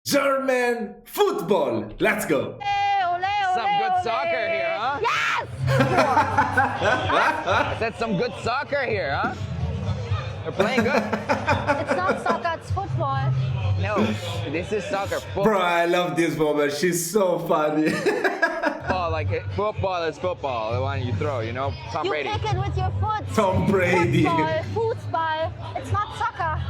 German football. Let's go. Some good soccer here, huh? Yes! I said some good soccer here, huh? They're playing good. It's not soccer, it's football. No, this is soccer. Bro, I love this woman. She's so funny. Football, like football is football. The one you throw, you know? Tom You Brady. kick it with your foot. Tom Brady. Football. It's not soccer.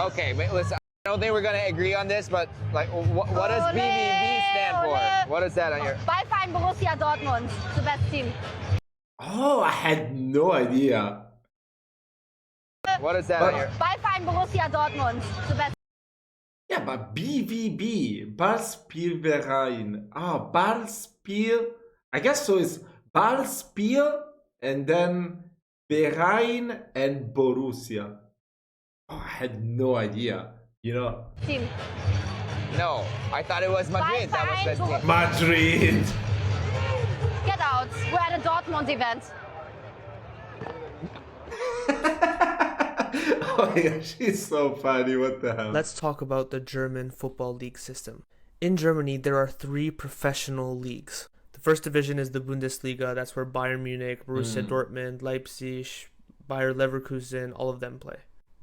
Okay, but listen, I don't think we're gonna agree on this, but like, what does BVB stand for? What is that on your? Ballverein Borussia Dortmund, the best team. Oh, I had no idea. What is that on your? Ballverein Borussia Dortmund, the best. Yeah, but BVB, Ballspielverein. Ah, Ballspiel. I guess so. It's Ballspiel and then Verein and Borussia. Oh, I had no idea. You know, Team. No, I thought it was Madrid. That was the team. Madrid. Get out. We're at a Dortmund event. Oh my gosh, she's so funny. What the hell? Let's talk about the German football league system. In Germany, there are 3 professional leagues. The first division is the Bundesliga. That's where Bayern Munich, Borussia Dortmund, Leipzig, Bayer Leverkusen, all of them play.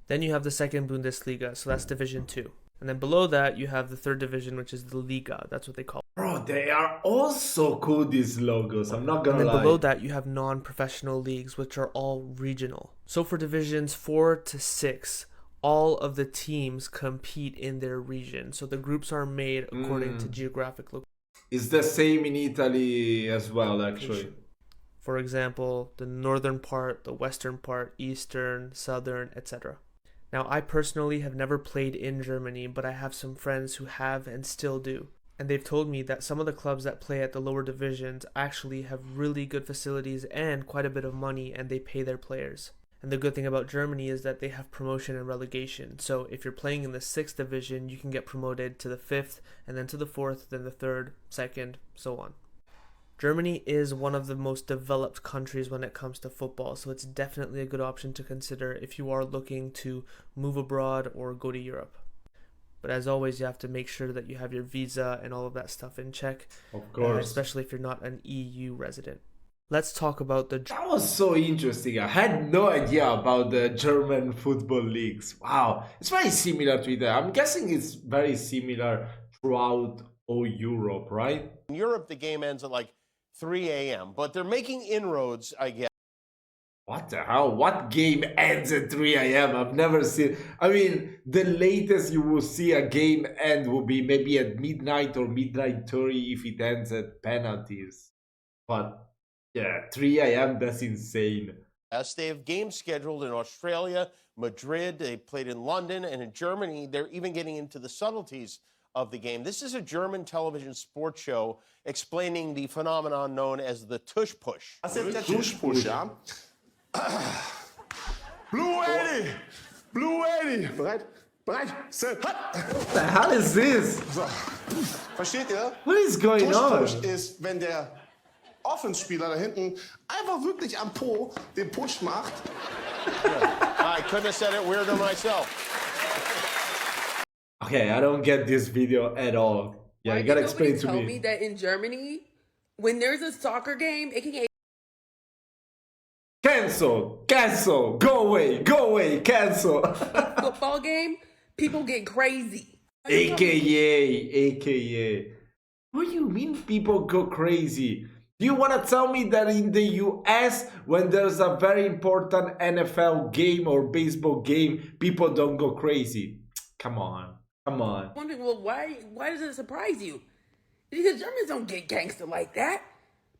Then you have the second Bundesliga, so that's Division 2. And then below that, you have the third division, which is the Liga. That's what they call it. Bro, they are all so cool, these logos. I'm not gonna And then lie. below that, you have non-professional leagues, which are all regional. So for divisions 4 to 6, all of the teams compete in their region. So the groups are made according to geographic location. It's the same in Italy as well, actually. For example, the northern part, the western part, eastern, southern, etc. Now, I personally have never played in Germany, but I have some friends who have and still do. And they've told me that some of the clubs that play at the lower divisions actually have really good facilities and quite a bit of money, and they pay their players. And the good thing about Germany is that they have promotion and relegation. So if you're playing in the 6th division, you can get promoted to the 5th, and then to the 4th, then the 3rd, 2nd, so on. Germany is one of the most developed countries when it comes to football, so it's definitely a good option to consider if you are looking to move abroad or go to Europe. But as always, you have to make sure that you have your visa and all of that stuff in check, Of course. especially if you're not an EU resident. Let's talk about the... That was so interesting. I had no idea about the German football leagues. Wow. It's very similar to Italy. I'm guessing it's very similar throughout all Europe, right? In Europe, the game ends at like 3 a.m., but they're making inroads, I guess. What the hell? What game ends at 3 a.m.? I've never seen... I mean, the latest you will see a game end will be maybe at midnight or midnight 30 if it ends at penalties. But yeah, 3 a.m., that's insane. They have games scheduled in Australia, Madrid, they played in London, and in Germany, they're even getting into the subtleties of the game. This is a German television sports show explaining the phenomenon known as the tush push. Das ist jetzt der Tuschpush, ja? Blue 80! Blue 80! Bereit? Bereit? Set! Hat! What the hell is this? So. Versteht ihr? What is going Tuschpush on? ist, wenn der Offenspieler da hinten einfach wirklich am Po den Push macht. I couldn't have said it weirder myself. Okay, I don't get this video at all. Yeah, Why you gotta did explain nobody to tell me. me that in Germany, when there's a soccer game, aka Cancel! Cancel! Go away! Go away! Cancel! football game, people get crazy. AKA. What do you mean people go crazy? Do you want to tell me that in the US, when there's a very important NFL game or baseball game, people don't go crazy? Come on. Come on. Wondering, well, why does it surprise you? Because Germans don't get gangster like that.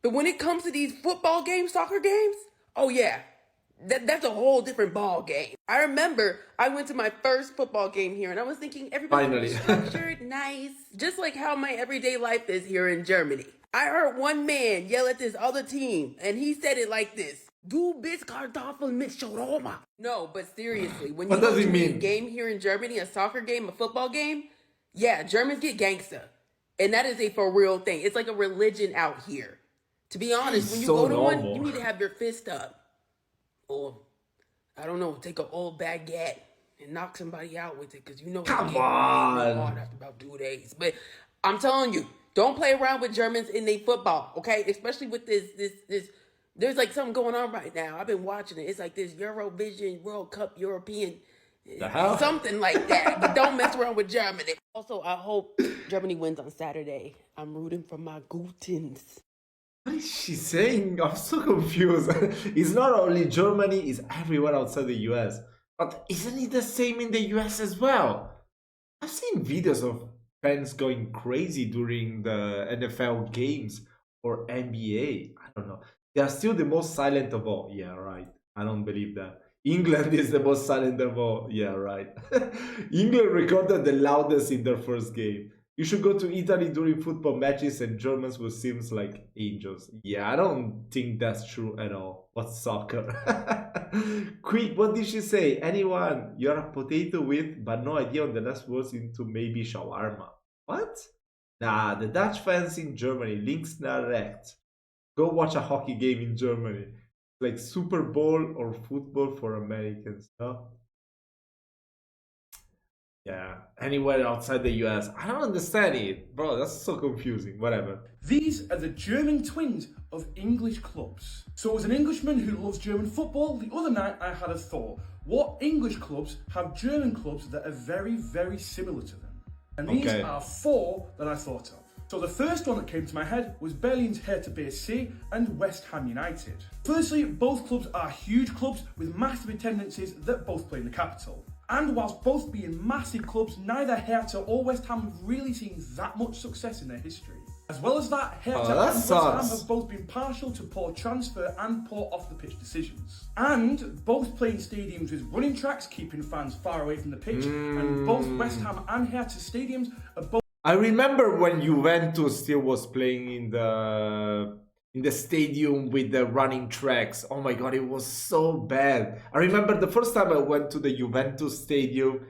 But when it comes to these football games, soccer games, oh yeah, that's a whole different ball game. I remember I went to my first football game here, and I was thinking everybody's Finally. structured, nice, just like how my everyday life is here in Germany. I heard one man yell at this other team, and he said it like this: "Du bist Kartoffel mit Shawarma." No, but seriously, when What you go does to it a mean? game here in Germany, a soccer game, a football game, yeah, Germans get gangsta. And that is a for real thing. It's like a religion out here. To be honest, when you So go to one, normal. you need to have your fist up. Or, I don't know, take an old baguette. and knock somebody out with it because you know Come it's getting really on. hard after about 2 days. But I'm telling you, don't play around with Germans in their football, okay? Especially with this. There's like something going on right now. I've been watching it. It's like this Eurovision World Cup European, The hell? something like that. But don't mess around with Germany. Also, I hope Germany wins on Saturday. I'm rooting for my Gutens. What is she saying? I'm so confused. It's not only Germany, it's everywhere outside the US. But isn't it the same in the US as well? I've seen videos of fans going crazy during the NFL games or NBA. I don't know. They are still the most silent of all. Yeah, right. I don't believe that. England is the most silent of all. Yeah, right. England recorded the loudest in their first game. You should go to Italy during football matches and Germans will seem like angels. Yeah, I don't think that's true at all. What's soccer? Quick, what did she say? Anyone? You're a potato with, but no idea on the last words into maybe shawarma. What? Nah, the Dutch fans in Germany. Links not wrecked. Go watch a hockey game in Germany. Like Super Bowl or football for Americans, no? Yeah, anywhere outside the US. I don't understand it. Bro, that's so confusing. Whatever. These are the German twins of English clubs. So as an Englishman who loves German football, the other night I had a thought. What English clubs have German clubs that are very, very similar to them? And these are 4 that I thought of. So the first one that came to my head was Berlin's Hertha BSC and West Ham United. Firstly, both clubs are huge clubs with massive attendances that both play in the capital. And whilst both being massive clubs, neither Hertha or West Ham have really seen that much success in their history. As well as that, Hertha and West Ham have both been partial to poor transfer and poor off-the-pitch decisions. And both playing stadiums with running tracks, keeping fans far away from the pitch, and both West Ham and Hertha stadiums are both... I remember when Juventus still was playing in the stadium with the running tracks. Oh my god, it was so bad. I remember the first time I went to the Juventus stadium,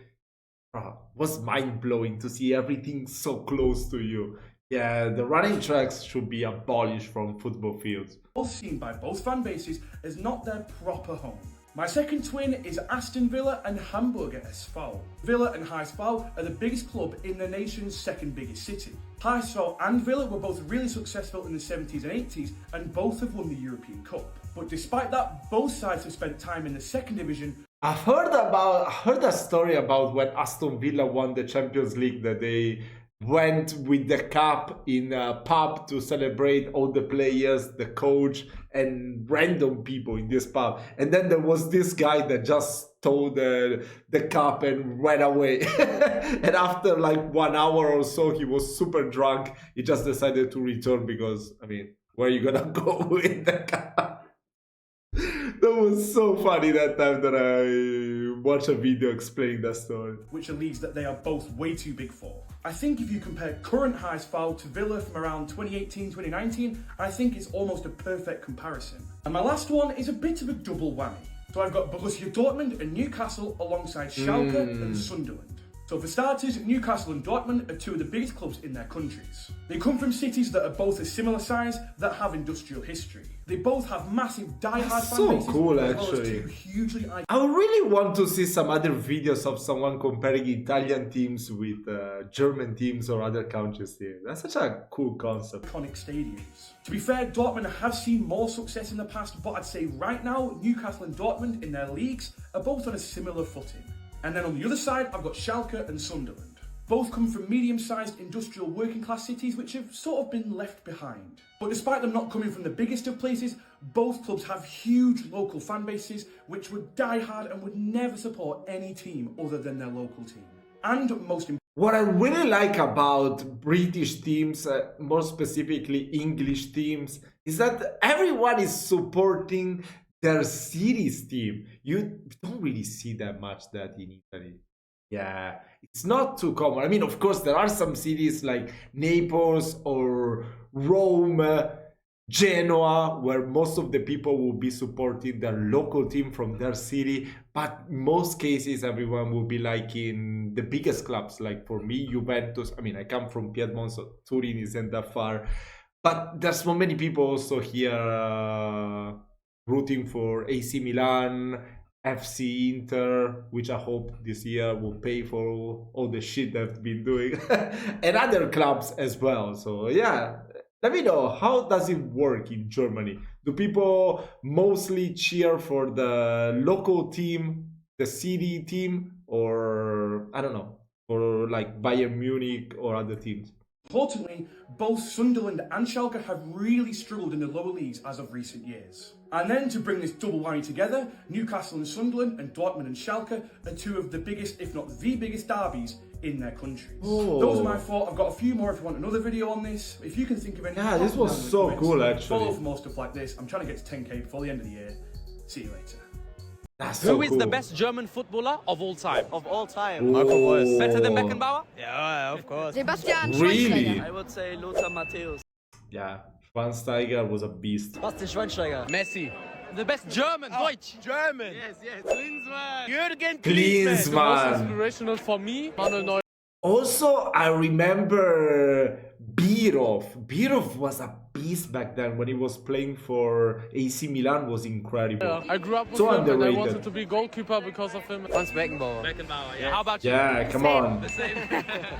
was mind-blowing to see everything so close to you. Yeah, the running tracks should be abolished from football fields. Both seen by both fan bases as not their proper home. My second twin is Aston Villa and Hamburger SV. Villa and HSV are the biggest club in the nation's second biggest city. HSV and Villa were both really successful in the 70s and 80s and both have won the European Cup. But despite that, both sides have spent time in the second division. I've heard a story about when Aston Villa won the Champions League, that they went with the cup in a pub to celebrate all the players, the coach, and random people in this pub. And then there was this guy that just stole the cup and ran away. And after like 1 hour or so, he was super drunk. He just decided to return because, I mean, where are you gonna go with the cup? That was so funny that time that I watched a video explaining that story. Which are leagues that they are both way too big for. I think if you compare current HSV to Villa from around 2018-2019, I think it's almost a perfect comparison. And my last one is a bit of a double whammy. So I've got Borussia Dortmund and Newcastle alongside Schalke and Sunderland. So for starters, Newcastle and Dortmund are 2 of the biggest clubs in their countries. They come from cities that are both a similar size that have industrial history. They both have massive die-hard fan bases, cool, as well as actually. 2 hugely iconic... I really want to see some other videos of someone comparing Italian teams with German teams or other countries here. That's such a cool concept. iconic stadiums. To be fair, Dortmund have seen more success in the past, but I'd say right now, Newcastle and Dortmund in their leagues are both on a similar footing. And then on the other side, I've got Schalke and Sunderland. Both come from medium-sized industrial working-class cities which have sort of been left behind. But despite them not coming from the biggest of places, both clubs have huge local fan bases which would die hard and would never support any team other than their local team. And most importantly, what I really like about British teams, more specifically English teams, is that everyone is supporting their city's team. You don't really see that much that in Italy. Yeah, it's not too common. I mean, of course, there are some cities like Naples or Rome, Genoa, where most of the people will be supporting their local team from their city. But in most cases, everyone will be like in the biggest clubs. Like for me, Juventus. I mean, I come from Piedmont, so Turin isn't that far. But there's so many people also here rooting for AC Milan FC Inter, which I hope this year will pay for all the shit they've been doing, and other clubs as well. So yeah, let me know, how does it work in Germany? Do people mostly cheer for the local team, the city team, or I don't know, or like Bayern Munich or other teams? Importantly, both Sunderland and Schalke have really struggled in the lower leagues as of recent years. And then to bring this double whammy together, Newcastle and Sunderland and Dortmund and Schalke are two of the biggest, if not the biggest derbies in their countries. Oh. Those are my thoughts. I've got a few more if you want another video on this. If you can think of any... Yeah, this was so cool, actually. Follow for more stuff like this. I'm trying to get to 10k before the end of the year. See you later. That's so Who is cool. the best German footballer of all time? Of all time. Oh. Better than Beckenbauer? Yeah, of course. Sebastian Really? Schweinsteiger. I would say Lothar Matthäus. Yeah, Schweinsteiger was a beast. Bastian Schweinsteiger. Messi. The best German, Deutsch. German. Yes, yes. Klinsmann. Jürgen Klinsmann. Inspirational for me, Manuel Neuer. Also, I remember Birov. Birov was a beast back then when he was playing for AC Milan. Was incredible. I grew up with So him and I underrated. wanted to be goalkeeper because of him. Franz Beckenbauer. Beckenbauer, yeah. How about you? Yeah, come on.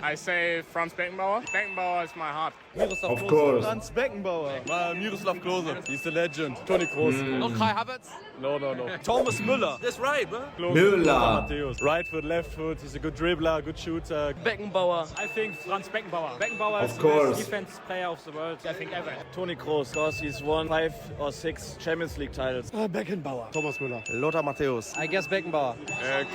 I say Franz Beckenbauer. Beckenbauer is my heart. Of course. Franz Beckenbauer. Miroslav Klose. He's the legend. Toni Kroos. Not Kai Havertz? No. Thomas Müller. That's right, bro. Müller. Matthäus. Right foot, left foot. He's a good dribbler, good shooter. Beckenbauer. I think Franz Beckenbauer. Beckenbauer Of course. defense player of the world, I think, ever. Toni Kroos, because he's won 5 or 6 Champions League titles. Beckenbauer. Thomas Müller. Lothar Matthäus. I guess Beckenbauer.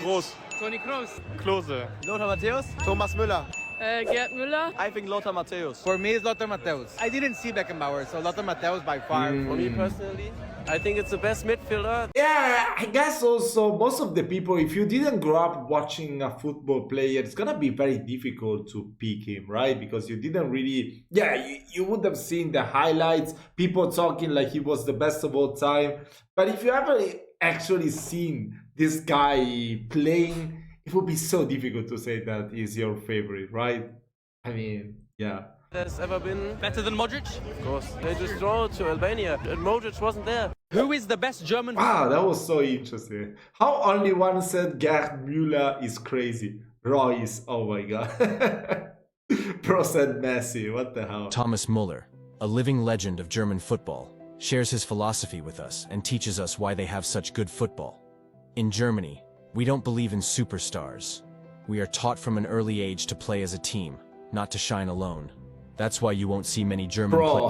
Kroos. Toni Kroos. Klose. Lothar Matthäus. Thomas Müller. Gerd Müller. I think Lothar Matthäus. For me, it's Lothar Matthäus. I didn't see Beckenbauer, so Lothar Matthäus by far. For me personally, I think it's the best midfielder. Yeah, I guess also most of the people, if you didn't grow up watching a football player, it's gonna be very difficult to pick him, right? Because you didn't really, you would have seen the highlights, people talking like he was the best of all time. But if you ever actually seen this guy playing, it would be so difficult to say that he's your favorite, right? I mean, yeah. There's ever been. Better than Modric? Of course. They just draw to Albania, and Modric wasn't there. Who is the best German? Wow, that was so interesting. How only one said Gerd Müller is crazy. Royce, oh my god. Pro said Messi, what the hell? Thomas Müller, a living legend of German football, shares his philosophy with us and teaches us why they have such good football. In Germany, we don't believe in superstars. We are taught from an early age to play as a team, not to shine alone. That's why you won't see many German Bro.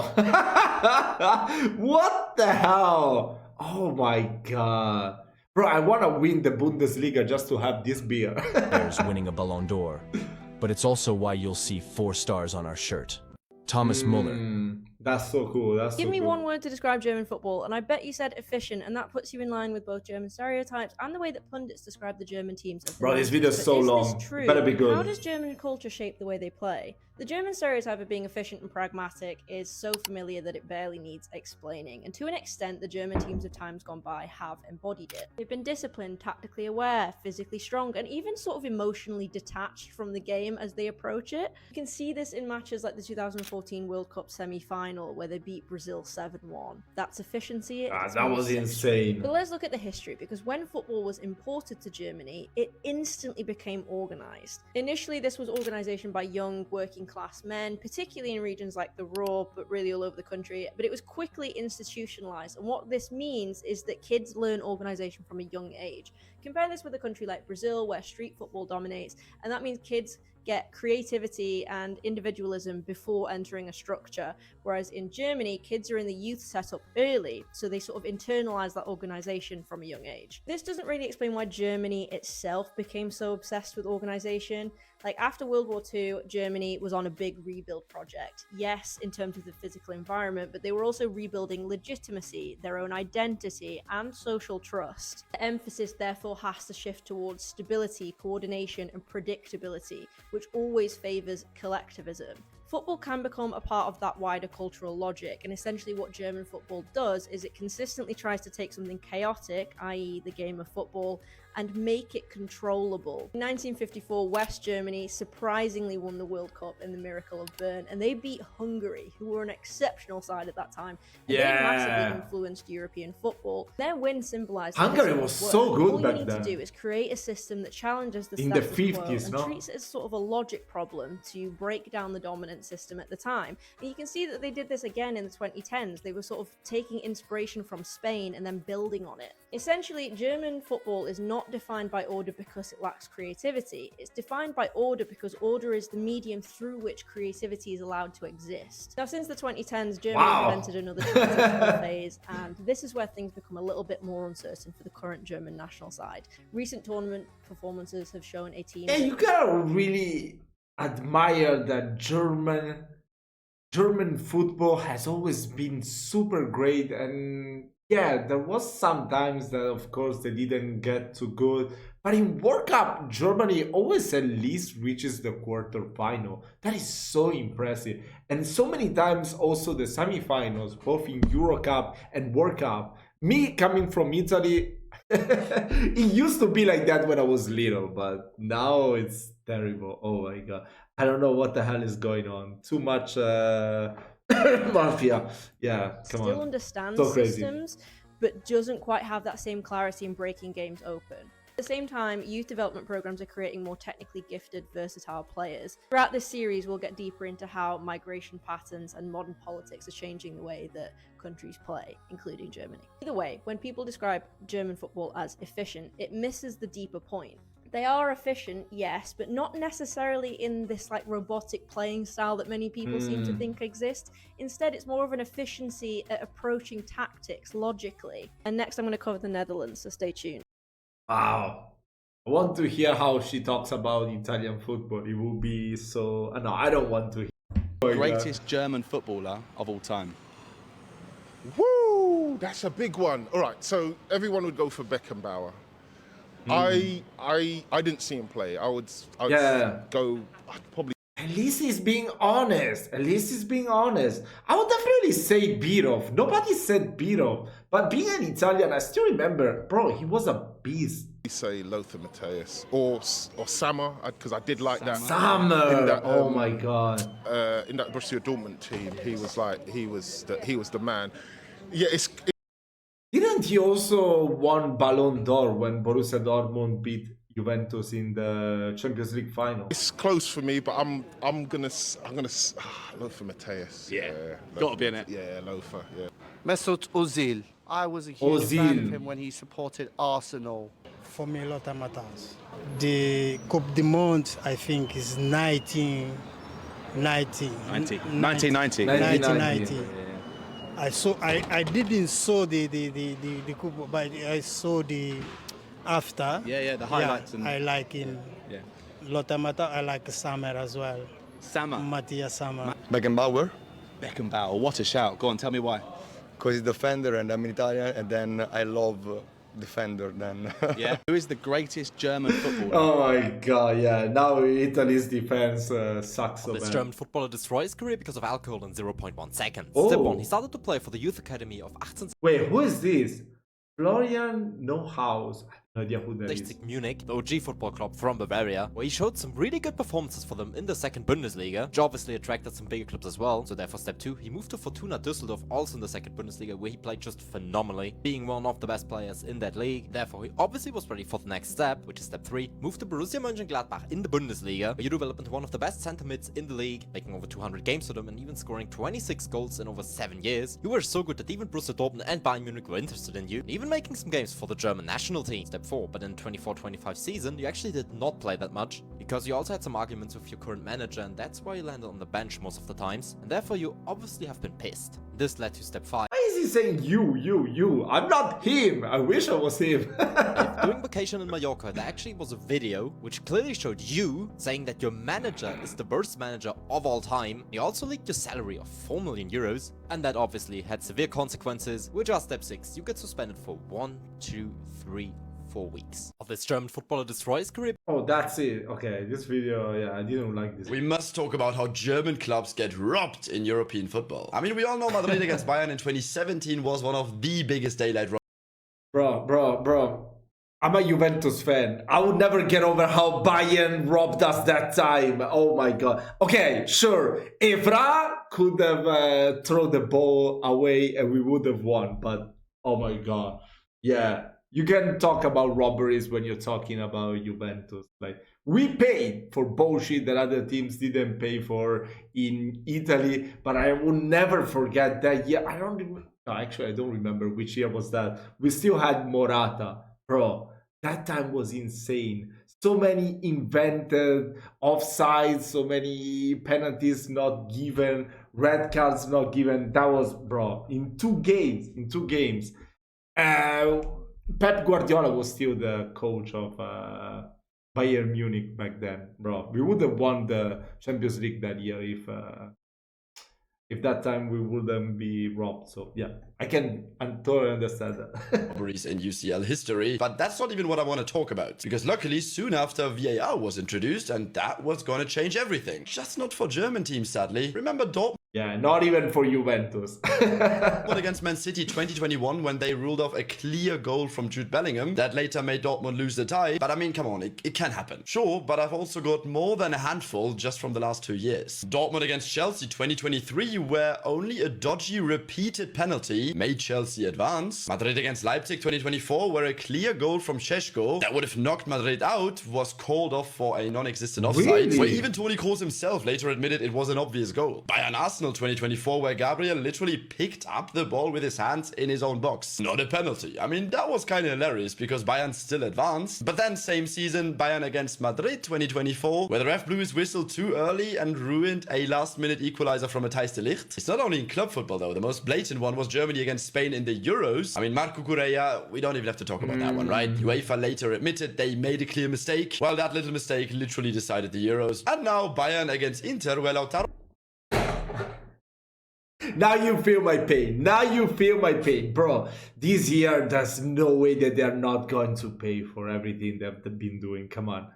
What the hell? Oh my god. Bro, I want to win the Bundesliga just to have this beer. players winning a Ballon d'Or. But it's also why you'll see 4 stars on our shirt. Thomas Müller. That's so cool. That's Give so me cool. one word to describe German football, and I bet you said efficient, and that puts you in line with both German stereotypes and the way that pundits describe the German teams. Of the Bro, this 90s. video is But so is long. This true? Better be good. How does German culture shape the way they play? The German stereotype of being efficient and pragmatic is so familiar that it barely needs explaining, and to an extent, the German teams of times gone by have embodied it. They've been disciplined, tactically aware, physically strong, and even sort of emotionally detached from the game as they approach it. You can see this in matches like the 2014 World Cup semi-final, where they beat Brazil 7-1. That's efficiency. That was insane. But let's look at the history, because when football was imported to Germany, it instantly became organized. Initially, this was organization by young working class men, particularly in regions like the Ruhr, but really all over the country. But it was quickly institutionalized. And what this means is that kids learn organization from a young age. Compare this with a country like Brazil, where street football dominates, and that means kids get creativity and individualism before entering a structure, whereas in Germany, kids are in the youth setup early, so they sort of internalize that organization from a young age. This doesn't really explain why Germany itself became so obsessed with organization. Like, after World War II, Germany was on a big rebuild project. Yes, in terms of the physical environment, but they were also rebuilding legitimacy, their own identity, and social trust. The emphasis therefore has to shift towards stability, coordination, and predictability, which always favors collectivism. Football can become a part of that wider cultural logic, and essentially what German football does is it consistently tries to take something chaotic, i.e. the game of football, and make it controllable. In 1954, West Germany surprisingly won the World Cup in the Miracle of Bern, and they beat Hungary, who were an exceptional side at that time. And they massively influenced European football. Their win symbolized Hungary was so good back then. All you need to do is create a system that challenges the status quo and treats it as sort of a logic problem to break down the dominant system at the time. And you can see that they did this again in the 2010s. They were sort of taking inspiration from Spain and then building on it. Essentially, German football is not defined by order because it lacks creativity. It's defined by order because order is the medium through which creativity is allowed to exist. Now, since the 2010s, Germany invented another transitional phase, and this is where things become a little bit more uncertain for the current German national side. Recent tournament performances have shown a team... Yeah, you gotta really admire that German football has always been super great, and yeah, there was sometimes that of course they didn't get too good, but in World Cup Germany always at least reaches the quarterfinal. That is so impressive, and so many times also the semifinals, both in Euro Cup and World Cup. Me coming from Italy, it used to be like that when I was little, but now it's terrible. Oh my god, I don't know what the hell is going on. Too much mafia. Yeah, come on. Still understands So crazy. systems, but doesn't quite have that same clarity in breaking games open. At the same time, youth development programs are creating more technically gifted, versatile players. Throughout this series, we'll get deeper into how migration patterns and modern politics are changing the way that countries play, including Germany. Either way, when people describe German football as efficient, it misses the deeper point. They are efficient, yes, but not necessarily in this like robotic playing style that many people seem to think exists. Instead, it's more of an efficiency at approaching tactics logically. And next I'm going to cover the Netherlands, so stay tuned. Wow. I want to hear how she talks about Italian football. It will be so... No, I don't want to hear. Oh, Greatest German footballer of all time. Woo! That's a big one. All right, so everyone would go for Beckenbauer. I didn't see him play. I would go probably. At least he's being honest. At least he's being honest. I would definitely say Birov. Nobody said Birov. But being an Italian, I still remember, bro, he was a beast. Say Lothar Matthäus or Sammer, because I did like that. Sammer. Oh my god. In that Borussia Dortmund team, he was the man. Yeah, Didn't he also won Ballon d'Or when Borussia Dortmund beat Juventus in the Champions League final? It's close for me, but I'm gonna Lothar Matthäus. Yeah, gotta be in it. Yeah, Lothar. Yeah. Mesut Ozil. I was a huge fan of him when he supported Arsenal. For me, Lothar Matthäus. The Coupe du Monde, I think, is 1990. I didn't saw the Coupe, but I saw the after. Yeah, the highlights. I like him. Yeah. Lothar Matthäus, I like Sammer as well. Matthias Sammer. Beckenbauer. Beckenbauer, what a shout. Go on, tell me why. Because he's defender and I'm Italian, and then I love defender then. Yeah. Who is the greatest German footballer? Oh my god, yeah. Now Italy's defense sucks so This bad. German footballer destroyed his career because of alcohol in 0.1 seconds. Oh. Step 1, he started to play for the youth academy of 18. Wait, who is this? Florian Neuhaus. I have no idea who that is. Munich, the OG football club from Bavaria, where he showed some really good performances for them in the second Bundesliga, which obviously attracted some bigger clubs as well. So therefore, step 2, he moved to Fortuna Düsseldorf, also in the second Bundesliga, where he played just phenomenally, being one of the best players in that league. Therefore, he obviously was ready for the next step, which is step 3, move to Borussia Mönchengladbach in the Bundesliga, where you develop into one of the best center mids in the league, making over 200 games for them and even scoring 26 goals in over 7 years. You were so good that even Borussia Dortmund and Bayern Munich were interested in you, and even making some games for the German national team. Step 4, but in 24-25 season, you actually did not play that much, because you also had some arguments with your current manager, and that's why you landed on the bench most of the times, and therefore you obviously have been pissed. This led to step 5. Why is he saying you? I'm not him. I wish I was him. During vacation in Mallorca, there actually was a video which clearly showed you saying that your manager is the worst manager of all time. You also leaked your salary of 4 million euros, and that obviously had severe consequences, which are step 6. You get suspended for 1, 2, 3, for weeks. Of this German footballer destroys career. Oh, that's it. Okay, this video, yeah, I didn't like this. We must talk about how German clubs get robbed in European football. I mean, we all know Madrid against Bayern in 2017 was one of the biggest daylight robberies. Bro. I'm a Juventus fan. I would never get over how Bayern robbed us that time. Oh my god. Okay, sure. Evra could have thrown the ball away and we would have won. But oh my god. Yeah. You can talk about robberies when you're talking about Juventus. Like, we paid for bullshit that other teams didn't pay for in Italy. But I will never forget that year. I don't remember which year was that. We still had Morata. Bro, that time was insane. So many invented offsides, so many penalties not given, red cards not given. That was, bro, in two games. Pep Guardiola was still the coach of Bayern Munich back then, bro. We would have won the Champions League that year if that time we wouldn't be robbed. So yeah, I totally understand that. Robberies in UCL history, but that's not even what I want to talk about. Because luckily, soon after, VAR was introduced, and that was going to change everything. Just not for German teams, sadly. Remember Dortmund? Yeah, not even for Juventus. Against Man City 2021 when they ruled off a clear goal from Jude Bellingham that later made Dortmund lose the tie. But I mean, come on, it can happen. Sure, but I've also got more than a handful just from the last 2 years. Dortmund against Chelsea 2023 where only a dodgy repeated penalty made Chelsea advance. Madrid against Leipzig 2024 where a clear goal from Šeško that would have knocked Madrid out was called off for a non-existent offside. Really? Where even Toni Kroos himself later admitted it was an obvious goal. Bayern Arsenal 2024 where Gabriel literally picked up the ball with his hands in his own box. Not a penalty. I mean, that was kind of hilarious because Bayern still advanced. But then same season, Bayern against Madrid 2024 where the ref blew his whistle too early and ruined a last-minute equalizer from Matthijs de Ligt. It's not only in club football though. The most blatant one was Germany against Spain in the Euros. I mean, Marco Correa, we don't even have to talk about that one, right? UEFA later admitted they made a clear mistake. Well, that little mistake literally decided the Euros. And now Bayern against Inter where Lautaro... Now you feel my pain. Bro. This year, there's no way that they're not going to pay for everything that they've been doing. Come on.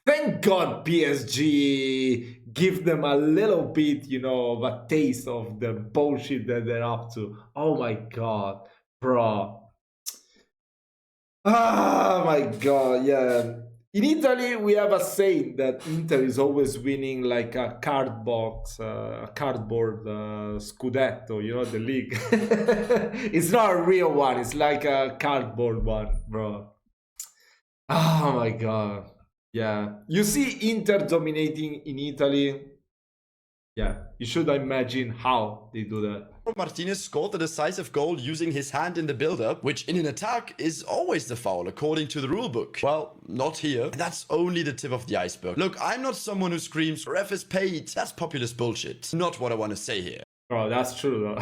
Thank God PSG give them a little bit, of a taste of the bullshit that they're up to. Oh my God, bro. Ah, my God, yeah. In Italy, we have a saying that Inter is always winning like a cardboard Scudetto, the league. It's not a real one. It's like a cardboard one, bro. Oh my God. Yeah. You see Inter dominating in Italy. Yeah. You should imagine how they do that. Martinez scored the decisive goal using his hand in the build-up, which in an attack is always the foul according to the rulebook. Well, not here. And that's only the tip of the iceberg. Look, I'm not someone who screams, ref is paid. That's populist bullshit. Not what I want to say here. Bro, that's true though.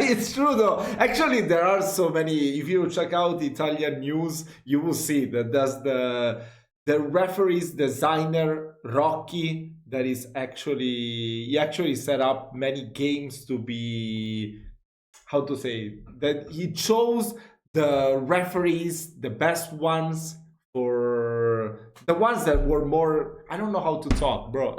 It's true though. Actually, there are so many. If you check out Italian news, you will see that there's the referee's designer, Rocky, that is he actually set up many games to be, how to say, that he chose the referees, the best ones, for the ones that were more, I don't know how to talk, bro.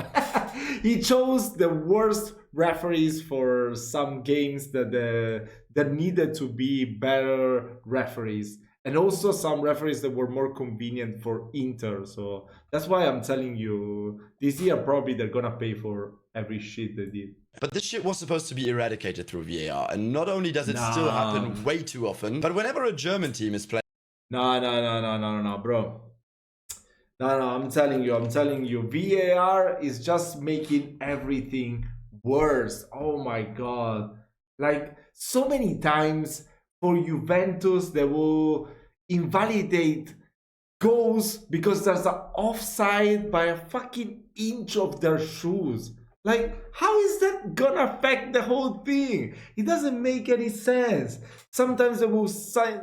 He chose the worst referees for some games that needed to be better referees. And also some referees that were more convenient for Inter. So that's why I'm telling you, this year probably they're gonna pay for every shit they did. But this shit was supposed to be eradicated through VAR. And not only does it still happen way too often, but whenever a German team is playing... No, bro. No, I'm telling you, VAR is just making everything worse. Oh my God. Like, so many times for Juventus, they will invalidate goals because there's an offside by a fucking inch of their shoes. Like, how is that gonna affect the whole thing? It doesn't make any sense. Sometimes they will say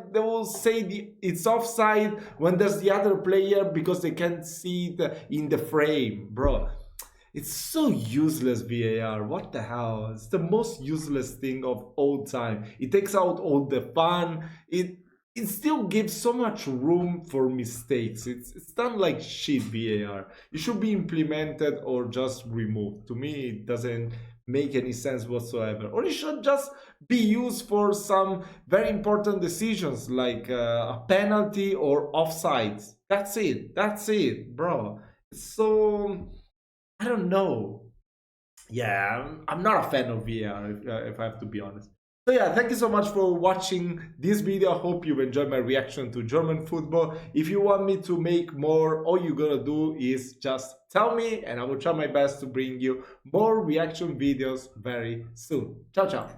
it's offside when there's the other player because they can't see it in the frame, bro. It's so useless, VAR. What the hell? It's the most useless thing of all time. It takes out all the fun. it still gives so much room for mistakes. It's done like shit, VAR. It should be implemented or just removed. To me, it doesn't make any sense whatsoever. Or it should just be used for some very important decisions like a penalty or offsides. That's it, bro. So, I don't know. Yeah, I'm not a fan of VAR, if I have to be honest. So yeah, thank you so much for watching this video. I hope you've enjoyed my reaction to German football. If you want me to make more, all you gotta do is just tell me and I will try my best to bring you more reaction videos very soon. Ciao, ciao.